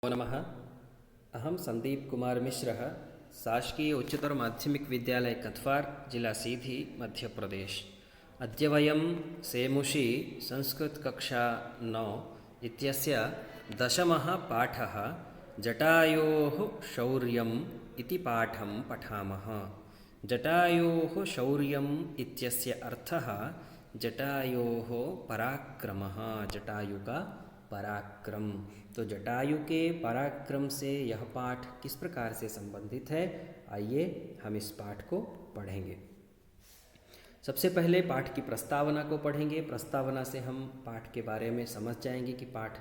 नमो नमः। अहं संदीप कुमार मिश्रः, शासकीय उच्चतर माध्यमिक विद्यालय कथवार, जिला सीधी, मध्य प्रदेश। अद्य वयं सेमुषी संस्कृतकक्षा 9 इत्यस्य 10मः पाठः जटायोः शौर्यम् इति पाठं पठामः। जटायोः शौर्यम् इत्यस्य अर्थः जटायोः पराक्रमः, जटायु का पराक्रम। तो जटायु के पराक्रम से यह पाठ किस प्रकार से संबंधित है, आइए हम इस पाठ को पढ़ेंगे। सबसे पहले पाठ की प्रस्तावना को पढ़ेंगे। प्रस्तावना से हम पाठ के बारे में समझ जाएंगे कि पाठ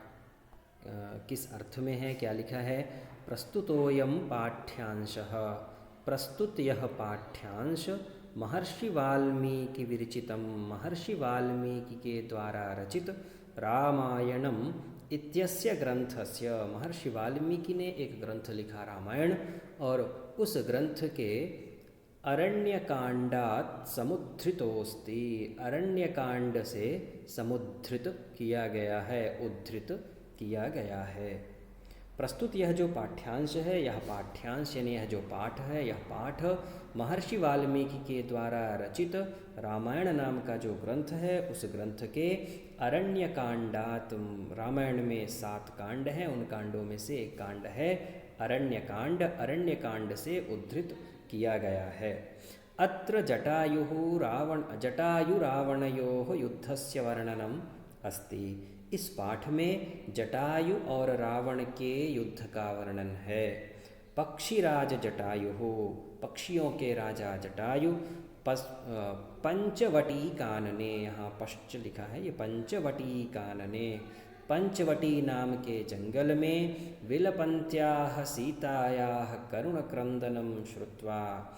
किस अर्थ में है, क्या लिखा है। प्रस्तुतोऽयं पाठ्यांशः, प्रस्तुत यह पाठ्यांश महर्षि वाल्मीकि विरचितम, महर्षि वाल्मीकि के द्वारा रचित रामायणम इत्यस्य ग्रंथस्य, महर्षि वाल्मीकि ने एक ग्रंथ लिखा रामायण, और उस ग्रंथ के अरण्यकांडात् समुद्धृतोस्ति, अरण्यकांड से समुद्धृत किया गया है, उद्धृत किया गया है। प्रस्तुत यह जो पाठ्यांश है, यह पाठ्यांश यानी यह जो पाठ है, यह पाठ महर्षि वाल्मीकि के द्वारा रचित रामायण नाम का जो ग्रंथ है, उस ग्रंथ के अरण्य कांडात, रामायण में 7 कांड हैं, उन कांडों में से एक कांड है अरण्य कांड, अरण्य कांड से उद्धृत किया गया है। अत्र जटायु रावणयोः युद्धस्य वर्णनम अस्ति। इस पाठ में जटायु और रावण के युद्ध का वर्णन है। पक्षीराज जटायु, पक्षियों के राजा जटायु, पंचवटी कानने, यहाँ पश्च लिखा है, ये पंचवटी कानने, पंचवटी नाम के जंगल में विलपन्त्याः सीतायाः करुणक्रंदनम श्रुत्वा,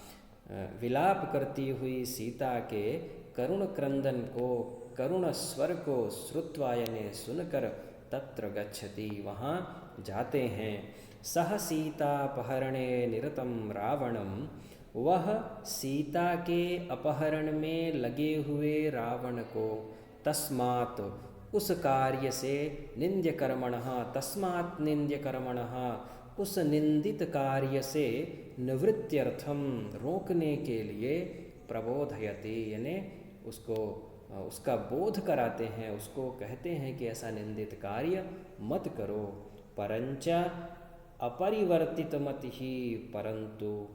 विलाप करती हुई सीता के करुण क्रंदन को, करुण स्वर को श्रुत्वा यानी सुनकर, तत्र गच्छति वहाँ जाते हैं। सह सीतापहरणे निरतम रावणम, वह सीता के अपहरण में लगे हुए रावण को, तस्मात् उस कार्य से, निंद्यकर्मणः, तस्मात् निंद्यकर्मणः, उस निंदित कार्य से, निवृत्त्यर्थम रोकने के लिए, प्रबोधयति यानी उसको, उसका बोध कराते हैं, उसको कहते हैं कि ऐसा निंदित कार्य मत करो। परंच अपरिवर्तित मति ही, परंतु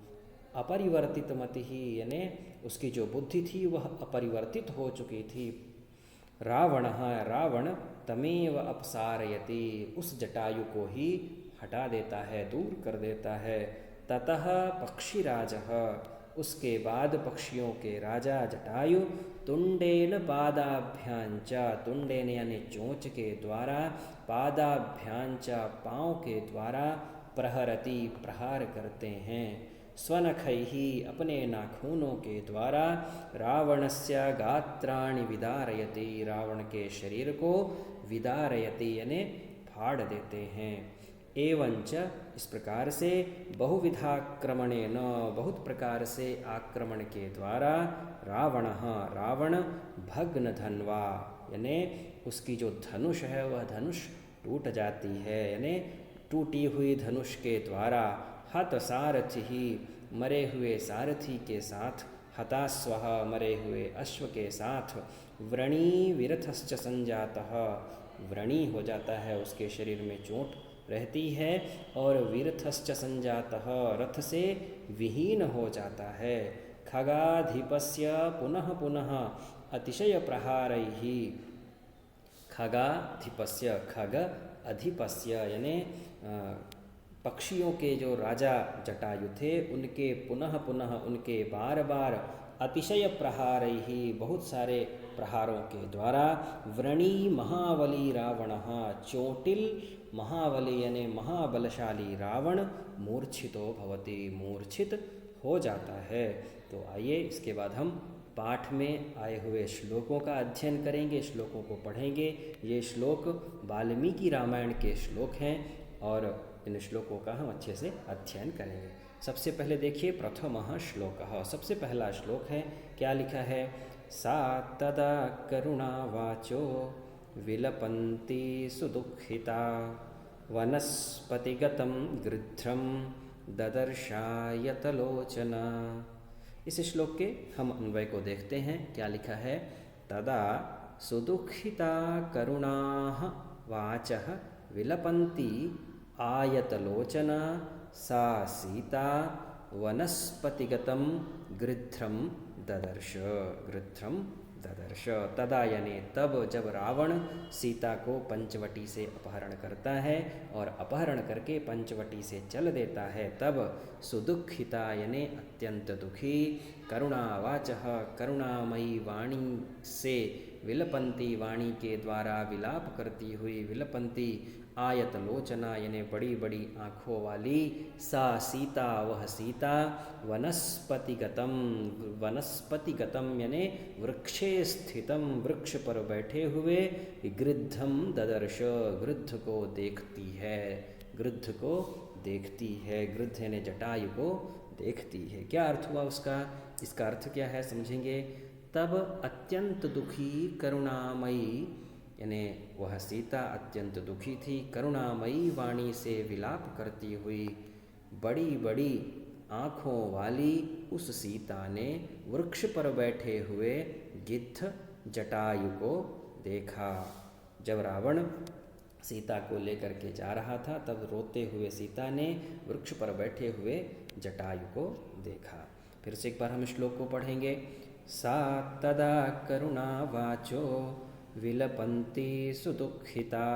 अपरिवर्तित मति ही यानी उसकी जो बुद्धि थी वह अपरिवर्तित हो चुकी थी। रावण, रावण तमेव अपसारयति, उस जटायु को ही हटा देता है, दूर कर देता है। ततः पक्षीराजः, उसके बाद पक्षियों के राजा जटायु, तुंडेन पादाभ्यांच, तुंडेन यानी चोंच के द्वारा, पादाभ्यांच पाँव के द्वारा, प्रहरति प्रहार करते हैं, स्वनखैहि अपने नाखूनों के द्वारा, रावणस्य गात्राणि विदारयति, रावण के शरीर को विदारयति यानी फाड़ देते हैं। एवंच इस प्रकार से, बहुविधाक्रमणेन, बहुत प्रकार से आक्रमण के द्वारा, रावण, रावण भग्न धन्वा यानी उसकी जो धनुष है वह धनुष टूट जाती है, यानी टूटी हुई धनुष के द्वारा, हत सारथि, मरे हुए सारथी के साथ, हताश्वः, मरे हुए अश्व के साथ, व्रणी विरथश्च संजातः, व्रणी हो जाता है, उसके शरीर में चोट रहती है, और विरथश्च संजातः, रथ से विहीन हो जाता है। खगाधिपस्य पुनः पुनः अतिशय प्रहारैः, खगाधिपस्य, खग अधिपस्य यानी पक्षियों के जो राजा जटायु थे, उनके पुनः पुनः, उनके बार बार, अतिशय प्रहारैः बहुत सारे प्रहारों के द्वारा, व्रणी महाबली रावणः, चोटिल महाबली यानी महाबलशाली रावण, मूर्छितो भवति, मूर्छित हो जाता है। तो आइए इसके बाद हम पाठ में आए हुए श्लोकों का अध्ययन करेंगे, श्लोकों को पढ़ेंगे। ये श्लोक वाल्मीकि रामायण के श्लोक हैं और इन श्लोकों का हम अच्छे से अध्ययन करेंगे। सबसे पहले देखिए प्रथमः श्लोकः, सबसे पहला श्लोक है, क्या लिखा है। सा तदा करुणावाचो विलपन्ति सुदुःखिता वनस्पतिगतं गृध्रं ददर्शायतलोचना। इस श्लोक के हम अन्वय को देखते हैं। क्या लिखा है? तदा सुदुःखिता करुणाः वाचः विलपन्ति आयतलोचना सा सीता वनस्पतिगतं गृध्रं ददर्श। गृध्रं ददर्श। तदा यानी तब, जब रावण सीता को पंचवटी से अपहरण करता है और अपहरण करके पंचवटी से चल देता है, तब सुदुःखिता यानी अत्यंत दुखी, करुणावाचः करुणामयी वाणी से, विलपंती वाणी के द्वारा विलाप करती हुई, विलपंती आयत लोचना यानी बड़ी बड़ी आँखों वाली, सा सीता वह सीता, वनस्पतिगतम, वनस्पतिगतम यानी वृक्षे स्थितम वृक्ष पर बैठे हुए, गृद्धम ददर्श गृद्ध को देखती है, गृद्ध को देखती है, गृद्ध यानी जटायु को देखती है। क्या अर्थ हुआ उसका? इसका अर्थ क्या है समझेंगे। तब अत्यंत दुखी करुणामयी यानी वह सीता अत्यंत दुखी थी, करुणामयी वाणी से विलाप करती हुई, बड़ी बड़ी आँखों वाली उस सीता ने वृक्ष पर बैठे हुए गिद्ध जटायु को देखा। जब रावण सीता को लेकर के जा रहा था, तब रोते हुए सीता ने वृक्ष पर बैठे हुए जटायु को देखा। फिर से एक बार हम श्लोक को पढ़ेंगे। सा तदा करुणावाचो विलपन्ती सुदुःखिता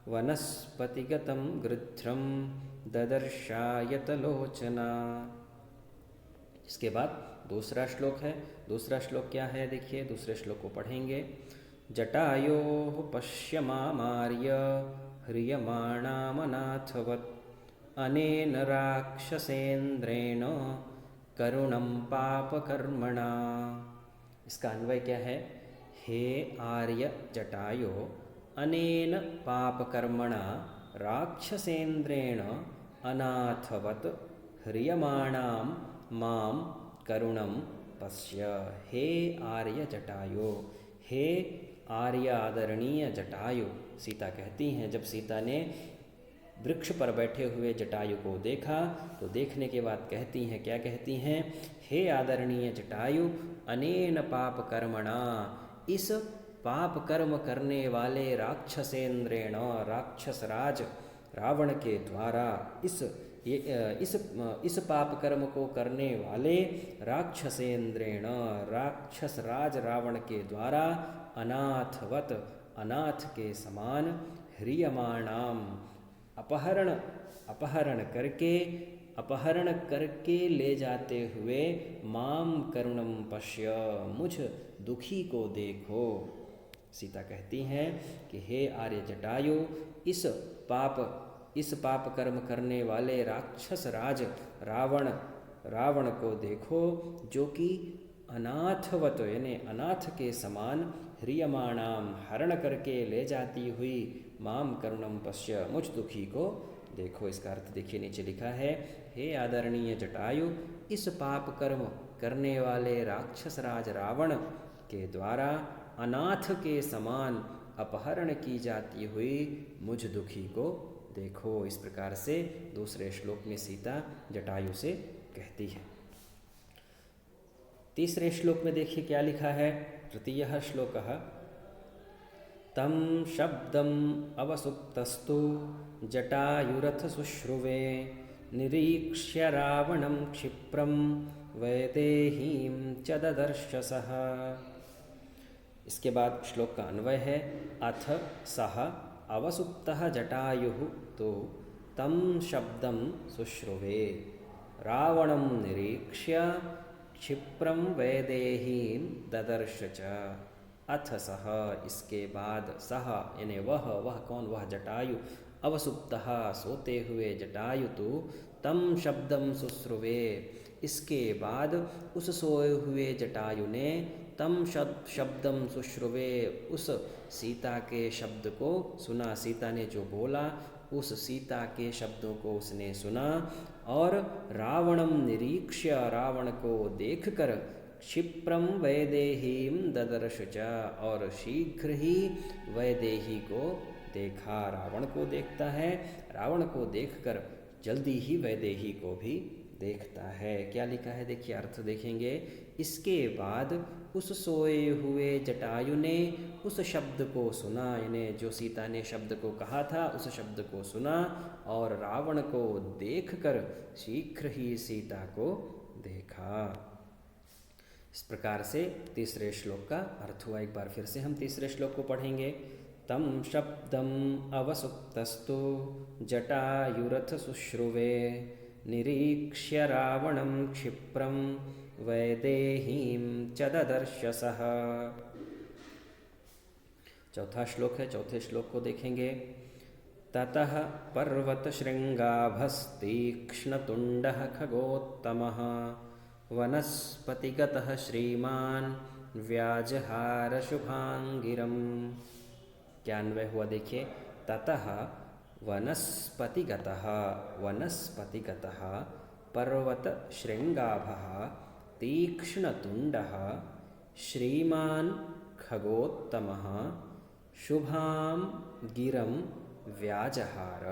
वनस्पतिगतं गृध्रं ददर्शायतलोचना। इसके बाद दूसरा श्लोक है। दूसरा श्लोक क्या है देखिए, दूसरे श्लोक को पढ़ेंगे। जटायोः पश्यमार्य ह्रियमाणामनाथवत् अनेन राक्षसेन्द्रेण करुणं पापकर्मणा। इसका अन्वय क्या है? हे आर्य जटायो अनेन पापकर्मणा राक्षसेन्द्रेण अनाथवत् ह्रियमाणां मां करुणं पश्य। हे आर्य जटायो, हे आर्य आदरणीय जटायु, सीता कहती हैं, जब सीता ने वृक्ष पर बैठे हुए जटायु को देखा तो देखने के बाद कहती हैं, क्या कहती हैं? हे आदरणीय जटायु, अनेन पाप कर्मणा, इस पाप कर्म करने वाले राक्षसेन्द्रेण, राक्षस राज रावण के द्वारा, इस पाप कर्म को करने वाले राक्षसेन्द्रेण, राक्षस राज रावण के द्वारा, अनाथवत, अनाथ के समान, ह्रियमाणाम, अपहरण करके ले जाते हुए, माम करुणम पश्य, मुझ दुखी को देखो। सीता कहती हैं कि हे आर्य जटायु, इस पाप कर्म करने वाले राक्षस राज रावण को देखो, जो कि अनाथवत यानी अनाथ के समान, ह्रियमाणाम हरण करके ले जाती हुई, माम करुणम पश्य, मुझ दुखी को देखो। इसका अर्थ देखिए, नीचे लिखा है, हे आदरणीय जटायु, इस पाप कर्म करने वाले राक्षस राज रावण के द्वारा अनाथ के समान अपहरण की जाती हुई मुझ दुखी को देखो। इस प्रकार से दूसरे श्लोक में सीता जटायु से कहती है। तीसरे श्लोक में देखिए क्या लिखा है। तृतीयः श्लोकः। तं शब्दम् अवसुप्तस्तु जटायुरथ शुश्रुवे निरीक्ष्य रावणं क्षिप्रं वैदेहीं च ददर्शसः। इसके बाद श्लोक का अन्वय है। अथ सः अवसुप्तः जटायुः तो तं शब्दं शुश्रुवे रावणं निरीक्ष्य क्षिप्रं वैदेहीं ददर्श च। अथ सह, इसके बाद, सह यानी वह कौन? वह जटायु, अवसुप्तः सोते हुए जटायु तो तम शब्दम शुश्रुवे, इसके बाद उस सोए हुए जटायु ने तम शब्दम शुश्रुवे, उस सीता के शब्द को सुना। सीता ने जो बोला उस सीता के शब्दों को उसने सुना और रावणम निरीक्ष्य, रावण को देखकर, क्षिप्रम वैदेहीं ददर्श च, और शीघ्र ही वैदेही को देखा, रावण को देखता है, रावण को देखकर जल्दी ही वैदेही को भी देखता है। क्या लिखा है देखिए, अर्थ देखेंगे। इसके बाद उस सोए हुए जटायु ने उस शब्द को सुना, यानी जो सीता ने शब्द को कहा था उस शब्द को सुना और रावण को देखकर शीघ्र ही सीता को देखा। इस प्रकार से तीसरे श्लोक का अर्थ हुआ। एक बार फिर से हम तीसरे श्लोक को पढ़ेंगे। तम शब्दम अवसुप्तस्तु जटायुरथ शुश्रुवे निरीक्ष्य रावणं क्षिप्रं वैदेहीं च ददर्श सः। चौथा श्लोक है, चौथे श्लोक को देखेंगे। ततः पर्वतशृङ्गाभस्तीक्ष्णतुण्डः खगोत्तमः वनस्पतिगतः श्रीमान् व्याजहार शुभांगिरम। क्या अन्वय हुआ देखिए। ततः वनस्पतिगतः पर्वतशृङ्गाभः तीक्ष्णतुण्डः श्रीमान् खगोत्तमः शुभां गिरं व्याजहार।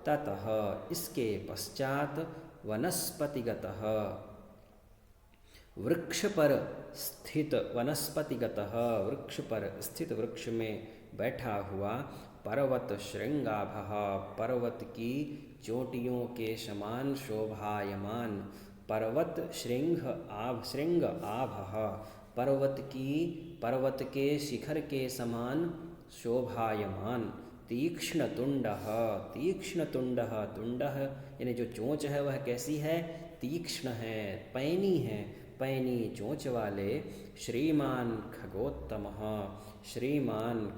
ततः इसके पश्चात वनस्पतिगतः वृक्ष पर स्थित वृक्ष में बैठा हुआ पर्वत शृंगाभः पर्वत की चोटियों के समान शोभायमान पर्वत श्रृंग आभः पर्वत के शिखर के समान शोभायमान तीक्ष्णतुण्डः तुण्डः यानी जो चोंच है वह कैसी है, तीक्ष्ण है, पैनी चोंच वाले श्रीमान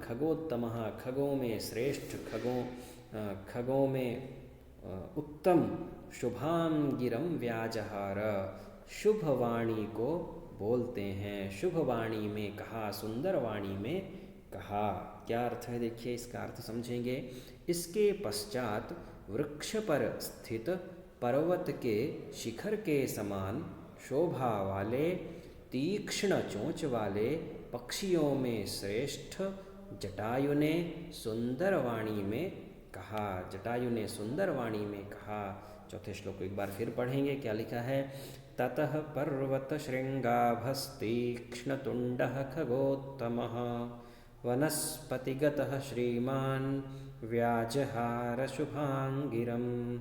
खगोत्तमः खगों में श्रेष्ठ, खगों में उत्तम शुभां गिरं व्याजहार शुभ वाणी को बोलते हैं, शुभ वाणी में कहा, सुंदर वाणी में कहा। क्या अर्थ है देखिए, इसका अर्थ समझेंगे। इसके पश्चात वृक्ष पर स्थित पर्वत के शिखर के समान शोभा वाले तीक्ष्ण चोंच वाले पक्षियों में श्रेष्ठ जटायु ने सुंदर वाणी में कहा। चौथे श्लोक को एक बार फिर पढ़ेंगे। क्या लिखा है। ततः पर्वतशृङ्गाभस्तीक्ष्णतुण्डः खगोत्तमः वनस्पतिगतः श्रीमान् व्याजहार शुभांगिरम्।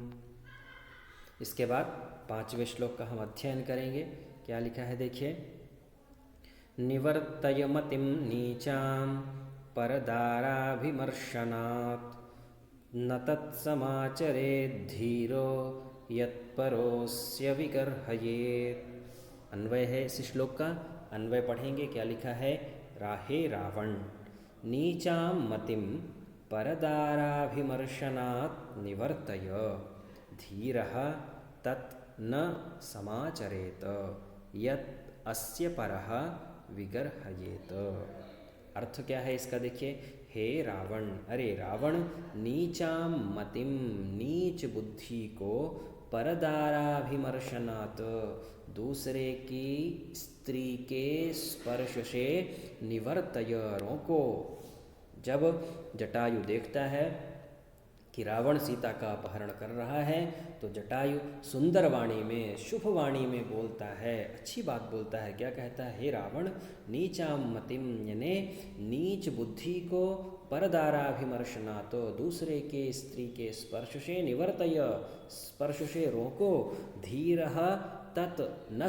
इसके बाद पांचवें श्लोक का हम अध्ययन करेंगे। क्या लिखा है देखिए। निवर्तय मतिं नीचां परदाराभिमर्शनात् न तत्समाचरेद्धीरो यत्परोस्य विगर्हयेत्। अन्वय है इस श्लोक का, अन्वय पढ़ेंगे। क्या लिखा है। राहे रावण नीचां मतिं परदाराभिमर्शनात् निवर्तय धीरः तत् न समाचरेत यत् अस्य परः विगर्हयेत। अर्थ क्या है इसका देखिए। हे रावण, अरे रावण, नीचां मतिम नीच बुद्धि को परदाराभिमर्शनात् दूसरे की स्त्री के स्पर्श से निवर्तय रोको। जब जटायु देखता है कि रावण सीता का अपहरण कर रहा है तो जटायु सुंदर वाणी में, शुभ वाणी में बोलता है, अच्छी बात बोलता है। क्या कहता है। हे रावण, नीचां मतिम यानी नीच बुद्धि को परदाराभिमर्शना तो दूसरे के स्त्री के स्पर्श से निवर्तय, स्पर्श से रोको। धीरः तत् न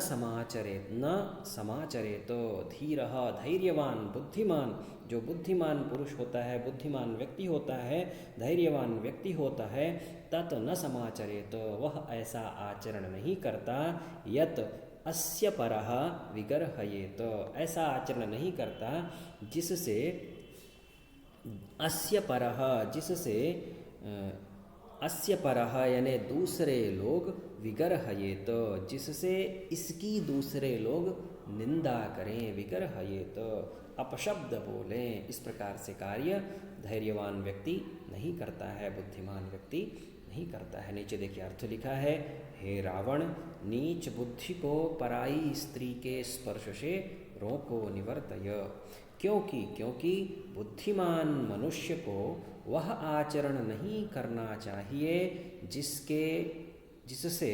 समाचरेत धीरः धैर्यवान, बुद्धिमान, जो बुद्धिमान पुरुष होता है, बुद्धिमान व्यक्ति होता है, धैर्यवान व्यक्ति होता है, तत् न समाचरेत वह ऐसा आचरण नहीं करता, यत् अस्य परः विगर्हयेत ऐसा आचरण नहीं करता जिससे अस्य परः यानी दूसरे लोग विगर्हयेत जिससे इसकी दूसरे लोग निंदा करें, विगर्हयेत अपशब्द बोलें। इस प्रकार से कार्य धैर्यवान व्यक्ति नहीं करता है, बुद्धिमान व्यक्ति नहीं करता है। नीचे देखिए अर्थ लिखा है। हे रावण, नीच बुद्धि को पराई स्त्री के स्पर्श से रोको, निवर्तय। क्योंकि बुद्धिमान मनुष्य को वह आचरण नहीं करना चाहिए जिससे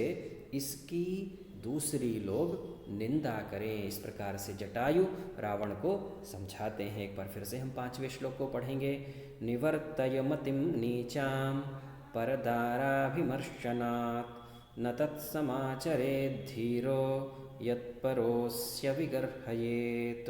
इसकी दूसरी लोग निंदा करें। इस प्रकार से जटायु रावण को समझाते हैं। एक बार फिर से हम 5वें श्लोक को पढ़ेंगे। निवर्तय मतिम नीचाम परदाराभिमर्शनात् न तत्समाचरेत् धीरो यत्परोस्य विगर्हयेत्।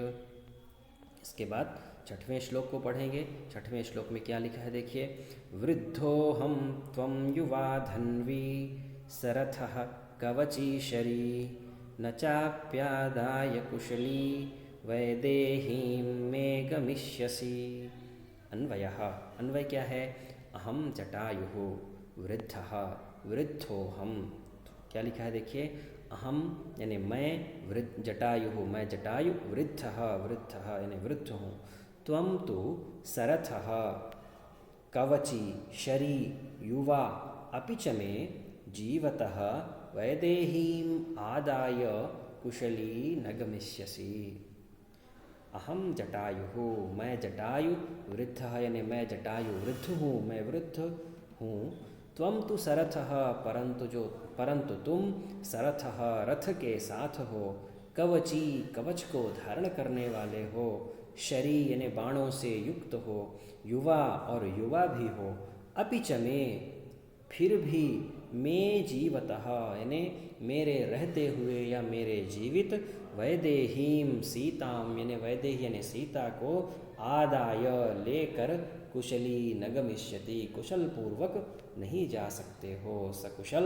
इसके बाद 6वें श्लोक को पढ़ेंगे। 6वें श्लोक में क्या लिखा है देखिए। वृद्धोऽहं त्वं युवा धन्वी सरथः कवचीशरी न चाप्यादाय कुशली वैदेहीं मे गमिष्यसि। अन्वयः, अन्वय क्या है। अहम जटायुः वृद्धः वृद्धोऽहं, क्या लिखा है देखिए। अहम यानी मैं, जटायुः मैं जटायु, वृद्धः वृद्धः यानी वृद्ध हूँ। त्वं तु सरथः कवची शरी युवा अपि च मे जीवतः वैदेहीम् आदाय कुशली न गमिष्यसि। अहम जटायुः मैं जटायु, वृद्धः यानी मैं जटायु वृद्ध हूँ, मैं वृद्ध हूँ। त्वं तु सरथः परंतु तुम सरथः रथ के साथ हो, कवची कवच को धारण करने वाले हो, शरी यानी बाणों से युक्त हो, युवा और युवा भी हो, अपि च मे फिर भी, मैं जीवतः यानी मेरे रहते हुए या मेरे जीवित, वैदेहीम सीताम यानी वैदेही यानी सीता को, आदाय लेकर, कुशली न गमिष्यति कुशल पूर्वक नहीं जा सकते हो, सकुशल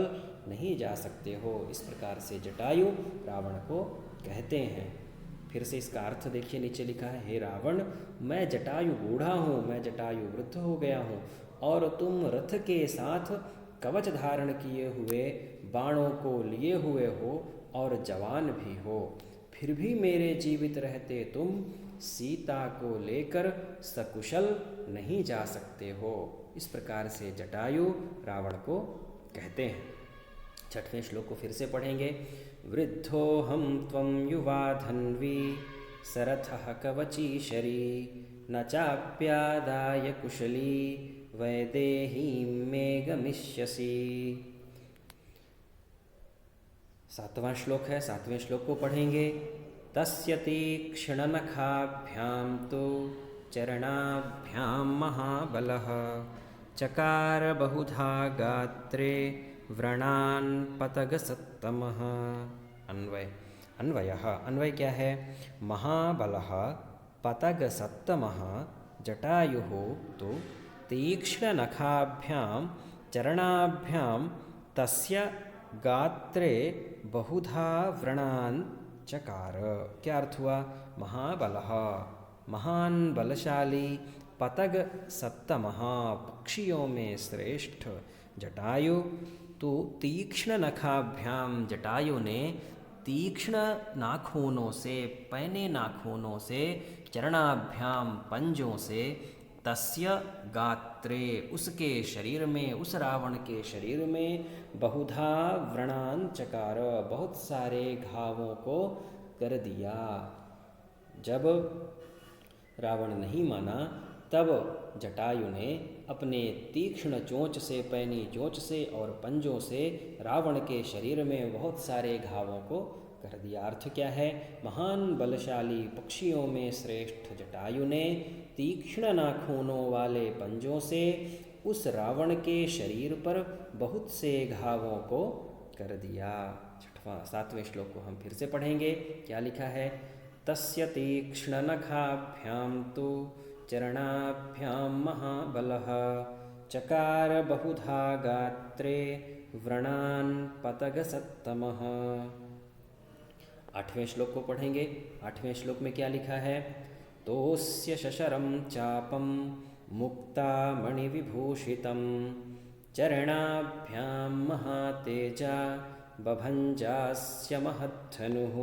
नहीं जा सकते हो। इस प्रकार से जटायु रावण को कहते हैं। फिर से इसका अर्थ देखिए, नीचे लिखा है। हे रावण, मैं जटायु बूढ़ा हूँ, मैं जटायु वृद्ध हो गया हूँ, और तुम रथ के साथ कवच धारण किए हुए, बाणों को लिए हुए हो और जवान भी हो, फिर भी मेरे जीवित रहते तुम सीता को लेकर सकुशल नहीं जा सकते हो। इस प्रकार से जटायु रावण को कहते हैं। 6वें श्लोक को फिर से पढ़ेंगे। वृद्धोऽहं त्वं युवा धन्वी सरथः कवची शरी न चाप्यादाय कुशली वैदेहीं मे गमिष्यसि। 7वां श्लोक है। 7वें श्लोक को पढ़ेंगे। तस्य तीक्ष्णनखाभ्यां तु चरणाभ्यां महाबलः चकार बहुधा गात्रे व्रणान् पतगसत्तमः। अन्वय क्या है। महाबलः पतगसत्तमः जटायुः तु तीक्ष्णनखाभ्यां चरणाभ्यां तस्य गात्रे बहुधा व्रणान् चकार। क्या अर्थ हुआ। महाबलः महान बलशाली, पतग सप्तमः पक्षियों में श्रेष्ठ जटायु तो तीक्ष्ण नखाभ्याम जटायु ने तीक्ष्ण नाखूनों से, पैने नाखूनों से, चरणाभ्याम पंजों से, तस्य गात्रे उसके शरीर में, उस रावण के शरीर में, बहुधा व्रणान चकार बहुत सारे घावों को कर दिया। जब रावण नहीं माना तब जटायु ने अपने तीक्ष्ण चोंच से, पैनी चोंच से और पंजों से रावण के शरीर में बहुत सारे घावों को कर दिया। अर्थ क्या है। महान बलशाली पक्षियों में श्रेष्ठ जटायु ने तीक्ष्ण नाखूनों वाले पंजों से उस रावण के शरीर पर बहुत से घावों को कर दिया। 7वें श्लोक को हम फिर से पढ़ेंगे। क्या लिखा है। तस्य तीक्ष्ण नखाभ्यां तु चरणाभ्यां महाबलः चकार बहुधा गात्रे व्रणान् पतगसत्तमः। 8वें श्लोक को पढ़ेंगे। 8वें श्लोक में क्या लिखा है। तोस्य शशरं चापं मुक्तामणिविभूषितं चरणाभ्यां महातेजा बभञ्जास्य महद्धनुः।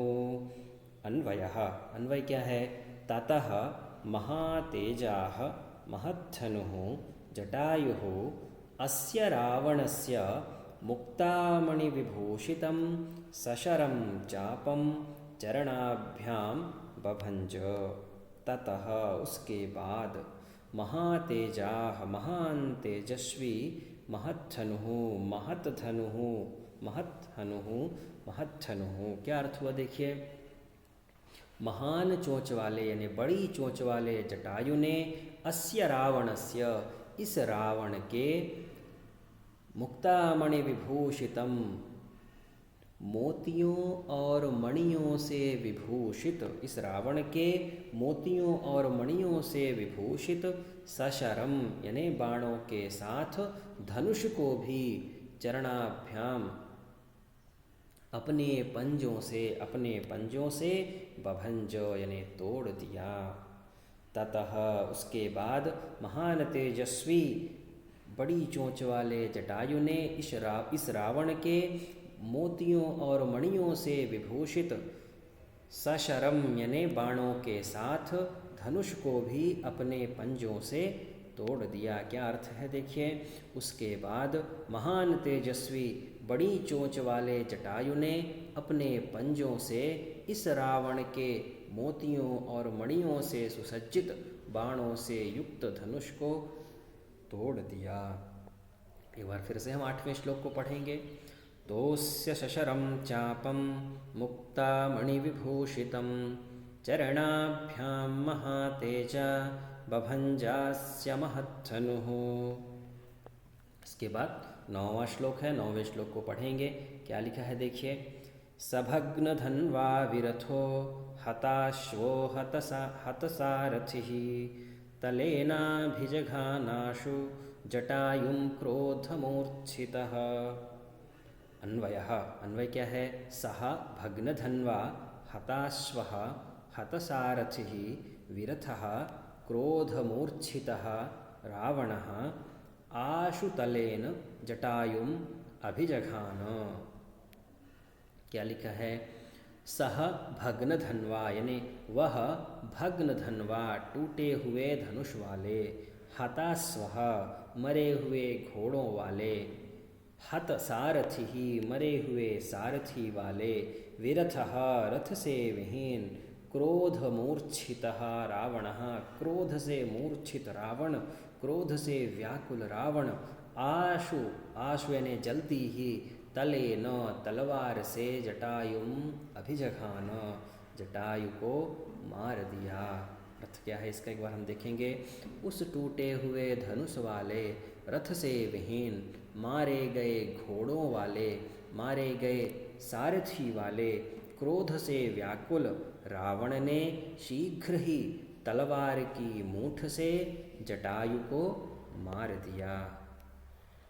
अन्वय क्या है। ततः महातेजाः महद्धनुः जटायुः अस्य रावणस्य मुक्तामणिविभूषितं सशरं चापं चरणाभ्यां बभञ्ज। ततः उसके बाद महातेजाः महान तेजस्वी महत्थनुः महत्थनुः महत्थनुः महत्थनुः। क्या अर्थ हुआ देखिए, महान चोंच वाले यानी बड़ी चोंच वाले जटायु ने अस्य रावणस्य इस रावण के मुक्तामणि विभूषितम मोतियों और मणियों से विभूषित, इस रावण के मोतियों और मणियों से विभूषित सशरम यानी बाणों के साथ धनुष को भी चरणाभ्याम अपने पंजों से बभंज यानी तोड़ दिया। ततः उसके बाद महान तेजस्वी बड़ी चोंच वाले जटायु ने इस रावण के मोतियों और मणियों से विभूषित सशरम यानी बाणों के साथ धनुष को भी अपने पंजों से तोड़ दिया। क्या अर्थ है देखिए, उसके बाद महान तेजस्वी बड़ी चोंच वाले जटायु ने अपने पंजों से इस रावण के मोतियों और मणियों से सुसज्जित बाणों से युक्त धनुष को तोड़ दिया। एक बार फिर से हम 8वें श्लोक को पढ़ेंगे। तोस्य शशरम चापम मुक्ता मणिविभूषितं चरणाभ्यां महातेजा बभंजास्य महत्थनुः। इसके बाद 9वां श्लोक है, 9वें श्लोक को पढ़ेंगे। क्या लिखा है देखिए, सभग्न धन्वा विरथो हताश्वो हतसारथिः तलेनाभिजघानाशु जटायुं क्रोधमूर्छितः। अन्वयः, अन्वय क्या है, सह भग्नधन्वा हताश्वः हतसारथिः विरथः क्रोधमूर्छितः रावणः आशुतलेन जटायुं अभिजघान। क्या लिखा है, सह भग्नधन्वा यानी वह भग्नधन्वा टूटे हुए धनुष वाले, हताश्वः मरे हुए घोड़ों वाले, हत सारथि ही मरे हुए सारथी वाले, विरथः रथ से विहीन, क्रोध मूर्छितः रावणः क्रोध से मूर्छित रावण, क्रोध से व्याकुल रावण, आशु आशु यानी जल्दी ही, तले न तलवार से जटायुम अभिजघान जटायु को मार दिया। अर्थ क्या है इसका एक बार हम देखेंगे। उस टूटे हुए धनुष वाले, रथ से विहीन, मारे गए घोड़ों वाले, मारे गए सारथी वाले, क्रोध से व्याकुल रावण ने शीघ्र ही तलवार की मूठ से जटायु को मार दिया।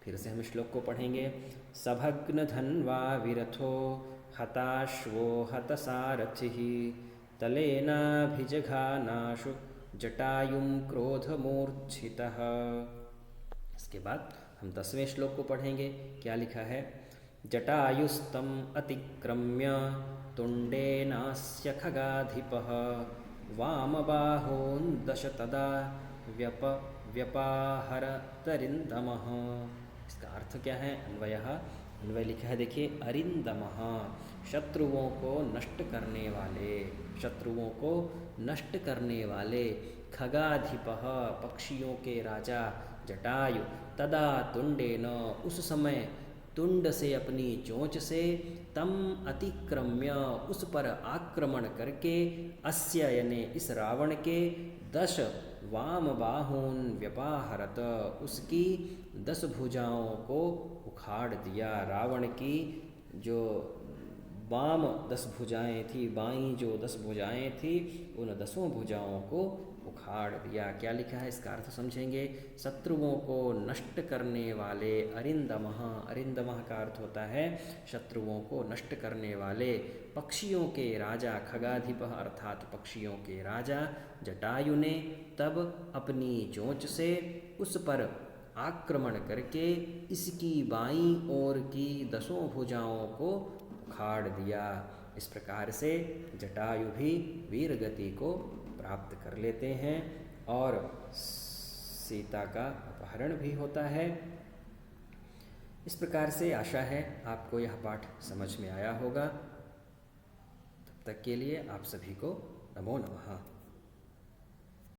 फिर से हम श्लोक को पढ़ेंगे। सभग्न धन्वा विरथो हताश्वो हतसारथिः तलेनाभिजघानाशु जटायुं क्रोधमूर्छितः। इसके बाद हम 10वें श्लोक को पढ़ेंगे। क्या लिखा है, जटायुस्तम अतिक्रम्य तुंडेनास्य खगाधिपः वामबाहोन्दश तदा व्यपाहरतरिन्दमः। इसका अर्थ क्या है, अन्वयः, अन्वय लिखा है देखिए, अरिन्दमः शत्रुओं को नष्ट करने वाले, शत्रुओं को नष्ट करने वाले, खगाधिपः पक्षियों के राजा जटायु, तदा तुंडेन उस समय, तुंड से अपनी चोंच से, तम अतिक्रम्य उस पर आक्रमण करके, अस्य यानी इस रावण के, 10 वाम बाहून व्यपाहरत उसकी 10 भुजाओं को उखाड़ दिया। रावण की जो वाम 10 भुजाएं थी, बाईं जो 10 भुजाएं थी, उन 10 भुजाओं को उखाड़ दिया। क्या लिखा है इसका अर्थ समझेंगे। शत्रुओं को नष्ट करने वाले, अरिंदमः, अरिंदमः का अर्थ होता है शत्रुओं को नष्ट करने वाले, पक्षियों के राजा, खगाधिपः अर्थात पक्षियों के राजा जटायु ने तब अपनी चोंच से उस पर आक्रमण करके इसकी बाईं ओर की 10 भुजाओं को उखाड़ दिया। इस प्रकार से जटायु भी वीर गति को प्राप्त कर लेते हैं और सीता का अपहरण भी होता है। इस प्रकार से आशा है आपको यह पाठ समझ में आया होगा। तब तक के लिए आप सभी को नमो नमः।